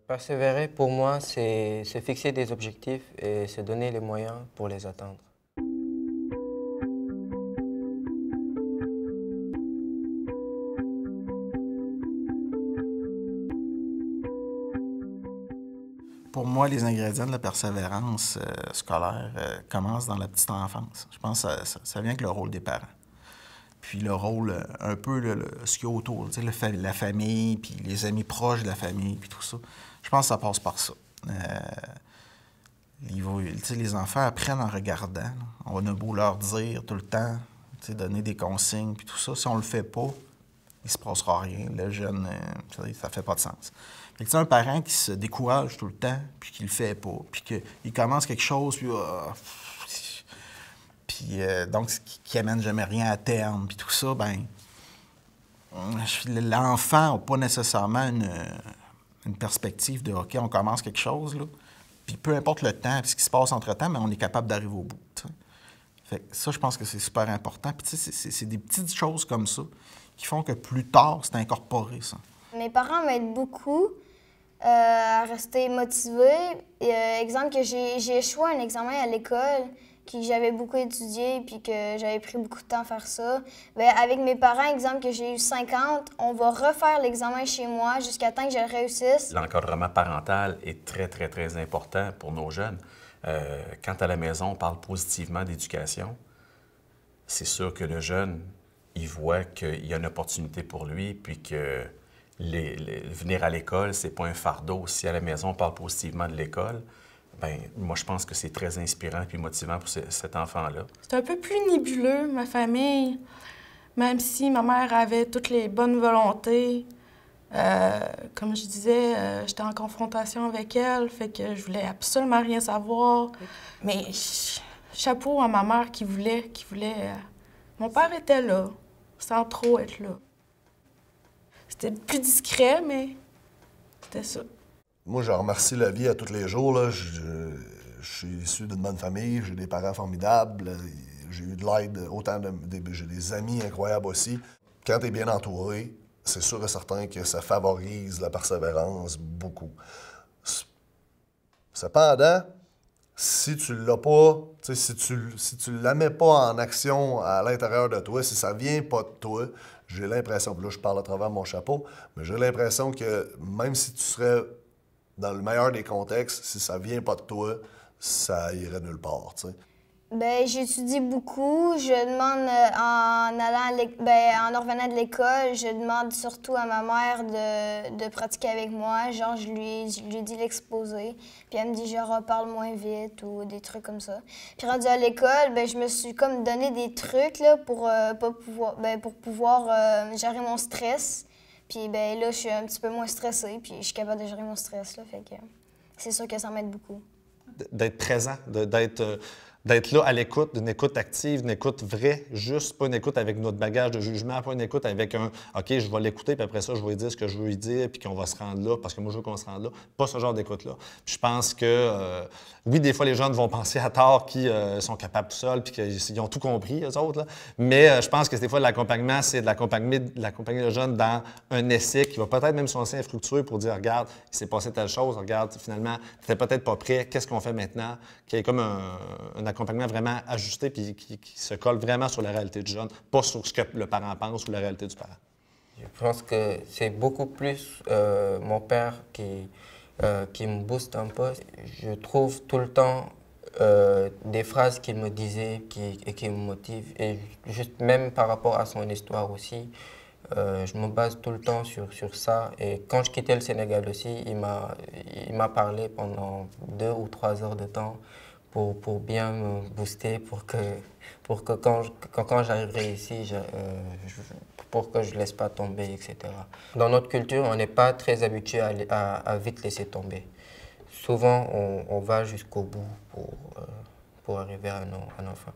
Persévérer, pour moi, c'est se fixer des objectifs et se donner les moyens pour les atteindre. Pour moi, les ingrédients de la persévérance scolaire commencent dans la petite enfance. Je pense que ça vient avec le rôle des parents. Puis le rôle, un peu ce qu'il y a autour, la famille, puis les amis proches de la famille, puis tout ça. Je pense que ça passe par ça. Les enfants apprennent en regardant. Là. On a beau leur dire tout le temps, donner des consignes, puis tout ça. Si on le fait pas, il se passera rien. Le jeune, ça fait pas de sens. Fait que un parent qui se décourage tout le temps, puis qui le fait pas, puis qu'il commence quelque chose, puis donc qui amène jamais rien à terme, puis tout ça, ben l'enfant n'a pas nécessairement une perspective de OK, on commence quelque chose, là, puis peu importe le temps, puis ce qui se passe entre-temps, mais on est capable d'arriver au bout. T'sais. Fait que ça, je pense que c'est super important. Puis c'est des petites choses comme ça qui font que plus tard, c'est incorporé, ça. Mes parents m'aident beaucoup à rester motivée. Exemple que j'ai échoué un examen à l'école, que j'avais beaucoup étudié puis que j'avais pris beaucoup de temps à faire ça. Bien, avec mes parents, exemple que j'ai eu 50, on va refaire l'examen chez moi jusqu'à temps que je le réussisse. L'encadrement parental est très, très, très important pour nos jeunes. Quand à la maison, on parle positivement d'éducation, c'est sûr que le jeune, il voit qu'il y a une opportunité pour lui, puis que venir à l'école, c'est pas un fardeau. Si à la maison, on parle positivement de l'école, bien, moi, je pense que c'est très inspirant et motivant pour cet enfant-là. C'est un peu plus nébuleux, ma famille, même si ma mère avait toutes les bonnes volontés. Comme je disais, j'étais en confrontation avec elle, fait que je voulais absolument rien savoir. Mais chapeau à ma mère qui voulait. Mon père était là, sans trop être là. C'était plus discret, mais c'était ça. Moi, je remercie la vie à tous les jours. Là. Je suis issu d'une bonne famille, j'ai des parents formidables, j'ai eu de l'aide, j'ai des amis incroyables aussi. Quand tu es bien entouré, c'est sûr et certain que ça favorise la persévérance beaucoup. Cependant, si tu l'as pas, si tu la mets pas en action à l'intérieur de toi, si ça vient pas de toi, j'ai l'impression, là je parle à travers mon chapeau, mais j'ai l'impression que même si tu serais dans le meilleur des contextes, si ça vient pas de toi, ça irait nulle part, t'sais. Bien, j'étudie beaucoup. Je demande, en revenant de l'école, je demande surtout à ma mère de pratiquer avec moi. Genre, je lui dis l'exposé, puis elle me dit, genre, parle moins vite ou des trucs comme ça. Puis rendu à l'école, bien, je me suis comme donné des trucs là, pour pouvoir gérer mon stress. Puis ben là, je suis un petit peu moins stressée, puis je suis capable de gérer mon stress, là, fait que c'est sûr que ça m'aide beaucoup. D'être présent, d'être là à l'écoute, d'une écoute active, une écoute vraie, juste, pas une écoute avec notre bagage de jugement, pas une écoute avec un « OK, je vais l'écouter, puis après ça, je vais lui dire ce que je veux lui dire, puis qu'on va se rendre là, parce que moi, je veux qu'on se rende là. » Pas ce genre d'écoute-là. Je pense que, oui, des fois, les jeunes vont penser à tort qu'ils sont capables tout seuls, puis qu'ils ont tout compris, eux autres, là. Mais je pense que des fois, l'accompagnement, c'est d'accompagner le jeune dans un essai qui va peut-être même son infructueux pour dire « Regarde, il s'est passé telle chose, regarde, finalement, tu n'étais peut-être pas prêt, qu'est-ce qu'on fait maintenant? » Qu'il y ait comme un accompagnement vraiment ajusté puis qui se colle vraiment sur la réalité du jeune, pas sur ce que le parent pense ou la réalité du parent. Je pense que c'est beaucoup plus mon père qui me booste un peu. Je trouve tout le temps des phrases qu'il me disait et qui me motivent. Et juste même par rapport à son histoire aussi, je me base tout le temps sur ça. Et quand je quittais le Sénégal aussi, il m'a parlé pendant 2 ou 3 heures de temps pour bien me booster, pour que quand j'arriverai ici, pour que je ne laisse pas tomber, etc. Dans notre culture, on n'est pas très habitué à vite laisser tomber. Souvent, on va jusqu'au bout pour arriver à un enfant.